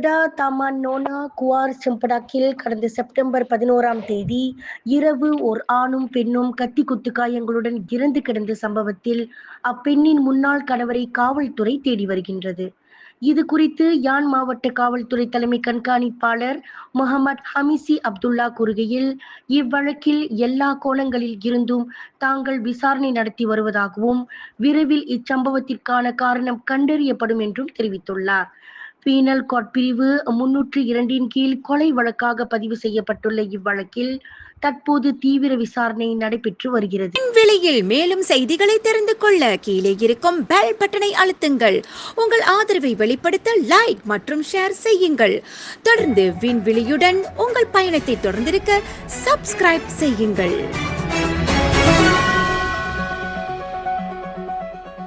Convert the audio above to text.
செர்டா Taman நோனா guar செம்படாக்கில் கடந்த September 11ஆம் தேதி இரவு ஓர் ஆணும் பெண்ணும் கத்தி குத்து காயங்களுடன் இறந்து கிடந்த சம்பவத்தில் அப்பெண்ணின் முன்னாள் கணவரை காவல்துறை தேடி வருகின்றது. இது குறித்து யான் மாவட்ட காவல்துறை தலைமை கண்காணிப்பாளர் முகமது ஹமிசி அப்துல்லா கூறுகையில், இவ்வழக்கில் எல்லா கோணங்களில் இருந்தும் தாங்கள் விசாரணை நடத்தி வருவதாகவும், விரைவில் இச்சம்பவத்திற்கான காரணம் கண்டறியப்படும் என்றும் தெரிவித்துள்ளார். பீனல் கோட் பிரிவு 302 கீழ் கொலை வழக்காக பதிவு செய்யப்பட்டுள்ள இவ்வழக்கில் தற்போது தீவிர விசாரணை நடைபெற்று வருகிறது. விண்வெளியில் மேலும் செய்திகளை தெரிந்து கொள்ள கீழே இருக்கும் பெல் பட்டனை அழுத்துங்கள். உங்கள் ஆதரவை வெளிப்படுத்த லைக் மற்றும் ஷேர் செய்யுங்கள். தொடர்ந்து விண்வெளியுடன் உங்கள் பயணத்தை தொடர்ந்திருக்க சப்ஸ்கிரைப் செய்யுங்கள்.